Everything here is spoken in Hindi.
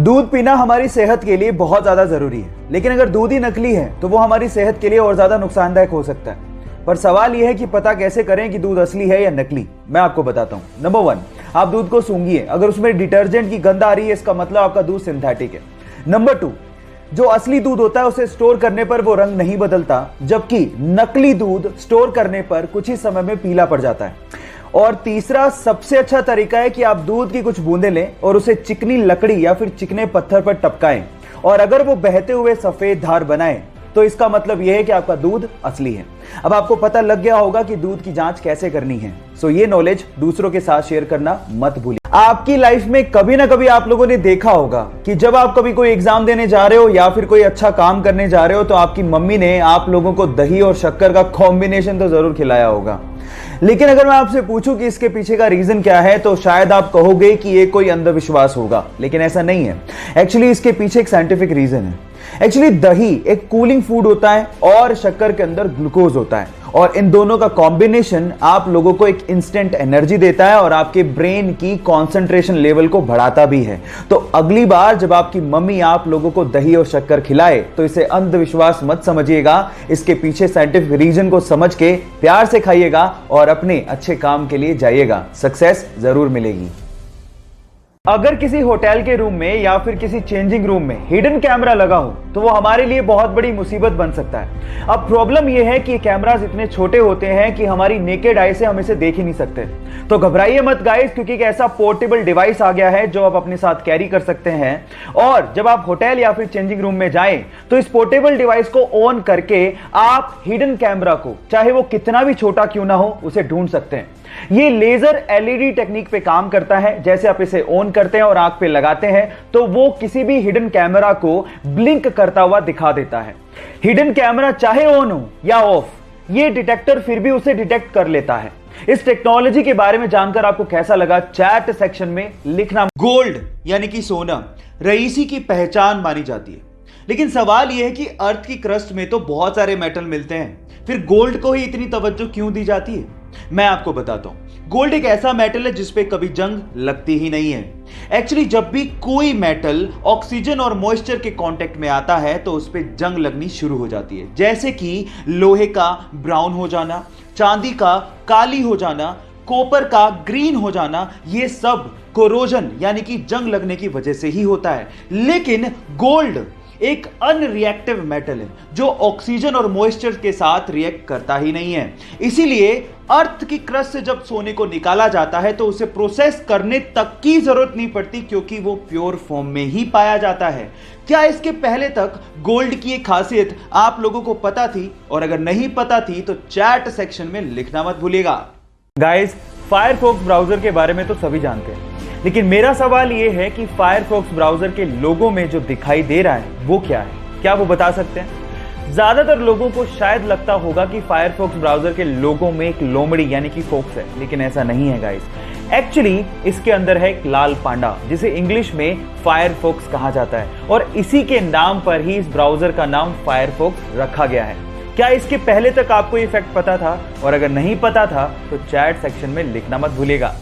दूध पीना हमारी सेहत के लिए बहुत ज्यादा जरूरी है, लेकिन अगर दूध ही नकली है तो वो हमारी सेहत के लिए और ज्यादा नुकसानदायक हो सकता है। पर सवाल यह है कि पता कैसे करें कि दूध असली है या नकली। मैं आपको बताता हूं। नंबर 1, आप दूध को सूंघिए। अगर उसमें डिटर्जेंट की गंध आ रही है, इसका मतलब आपका दूध सिंथेटिक है। नंबर 2, जो असली दूध होता है उसे स्टोर करने पर वो रंग नहीं बदलता, जबकि नकली दूध स्टोर करने पर कुछ ही समय में पीला पड़ जाता है। और तीसरा सबसे अच्छा तरीका है कि आप दूध की कुछ बूंदें लें और उसे चिकनी लकड़ी या फिर चिकने पत्थर पर टपकाएं, और अगर वो बहते हुए सफेद धार बनाए तो इसका मतलब यह है कि आपका दूध असली है। अब आपको पता लग गया होगा कि दूध की जांच कैसे करनी है। सो ये नॉलेज दूसरों के साथ शेयर करना मत भूलिए। आपकी लाइफ में कभी ना कभी आप लोगों ने देखा होगा कि जब आप कभी कोई एग्जाम देने जा रहे हो या फिर कोई अच्छा काम करने जा रहे हो तो आपकी मम्मी ने आप लोगों को दही और शक्कर का कॉम्बिनेशन तो जरूर खिलाया होगा। लेकिन अगर मैं आपसे पूछूं कि इसके पीछे का रीजन क्या है तो शायद आप कहोगे कि ये कोई अंधविश्वास होगा, लेकिन ऐसा नहीं है। एक्चुअली इसके पीछे एक साइंटिफिक रीजन है। एक्चुअली दही एक कूलिंग फूड होता है और शक्कर के अंदर ग्लूकोज होता है, और इन दोनों का कॉम्बिनेशन आप लोगों को एक इंस्टेंट एनर्जी देता है और आपके ब्रेन की कंसंट्रेशन लेवल को बढ़ाता भी है। तो अगली बार जब आपकी मम्मी आप लोगों को दही और शक्कर खिलाए तो इसे अंधविश्वास मत समझिएगा। इसके पीछे साइंटिफिक रीजन को समझ के प्यार से खाइएगा और अपने अच्छे काम के लिए जाइएगा। सक्सेस जरूर मिलेगी। अगर किसी होटल के रूम में या फिर किसी चेंजिंग रूम में हिडन कैमरा लगा हो तो वो हमारे लिए बहुत बड़ी मुसीबत बन सकता है। अब प्रॉब्लम यह है कि कैमरास इतने छोटे होते हैं कि हमारी नेकेड आई से हम इसे देख ही नहीं सकते। तो घबराइए मत गाइस, क्योंकि एक ऐसा पोर्टेबल डिवाइस आ गया है जो आप अपने साथ कैरी कर सकते हैं। और जब आप होटल या फिर चेंजिंग रूम में जाएं तो इस पोर्टेबल डिवाइस को ऑन करके आप हिडन कैमरा को, चाहे वो कितना भी छोटा क्यों ना हो, उसे ढूंढ सकते हैं। ये लेजर एलईडी टेक्निक पे काम करता है। जैसे आप इसे ऑन करते हैं और आंख पे लगाते हैं तो वो किसी भी हिडन कैमरा को ब्लिंक करता हुआ दिखा देता है। हिडन कैमरा चाहे ऑन हो या ऑफ, ये डिटेक्टर फिर भी उसे डिटेक्ट कर लेता है। इस टेक्नोलॉजी के बारे में जानकर आपको कैसा लगा, चैट सेक्शन में लिखना। गोल्ड यानी कि सोना रईसी की पहचान मानी जाती है, लेकिन सवाल यह है कि अर्थ की क्रस्ट में तो बहुत सारे मेटल मिलते हैं, फिर गोल्ड को ही इतनी तवज्जो क्यों दी जाती है? मैं आपको बताता हूं। गोल्ड एक ऐसा मेटल है जिसपे कभी जंग लगती ही नहीं है। एक्चुअली जब भी कोई मेटल ऑक्सीजन और मॉइस्चर के कांटेक्ट में आता है तो उस पे जंग लगनी शुरू हो जाती है। जैसे कि लोहे का ब्राउन हो जाना, चांदी का काली हो जाना, कॉपर का ग्रीन हो जाना, ये सब कोरोजन यानी कि जंग लगने की वजह से ही होता है। लेकिन गोल्ड एक अनरिएक्टिव मेटल है जो ऑक्सीजन और मॉइस्चर के साथ रिएक्ट करता ही नहीं है। इसीलिए अर्थ की क्रस्ट से जब सोने को निकाला जाता है तो उसे प्रोसेस करने तक की जरूरत नहीं पड़ती, क्योंकि वो प्योर फॉर्म में ही पाया जाता है। क्या इसके पहले तक गोल्ड की एक खासियत आप लोगों को पता थी? और अगर नहीं पता थी तो चैट सेक्शन में लिखना मत भूलिएगा। गाइस, फायरफॉक्स ब्राउजर के बारे में तो सभी जानते हैं, लेकिन मेरा सवाल यह है कि फायरफॉक्स ब्राउजर के लोगो में जो दिखाई दे रहा है वो क्या है? क्या वो बता सकते हैं? ज्यादातर लोगों को शायद लगता होगा कि फायरफॉक्स ब्राउजर के लोगो में एक लोमड़ी यानी कि फॉक्स है, लेकिन ऐसा नहीं है गाइस। एक्चुअली इसके अंदर है एक लाल पांडा, जिसे इंग्लिश में फायरफॉक्स कहा जाता है, और इसी के नाम पर ही इस ब्राउजर का नाम फायरफॉक्स रखा गया है। क्या इसके पहले तक आपको ये फैक्ट पता था? और अगर नहीं पता था तो चैट सेक्शन में लिखना मत भूलिएगा।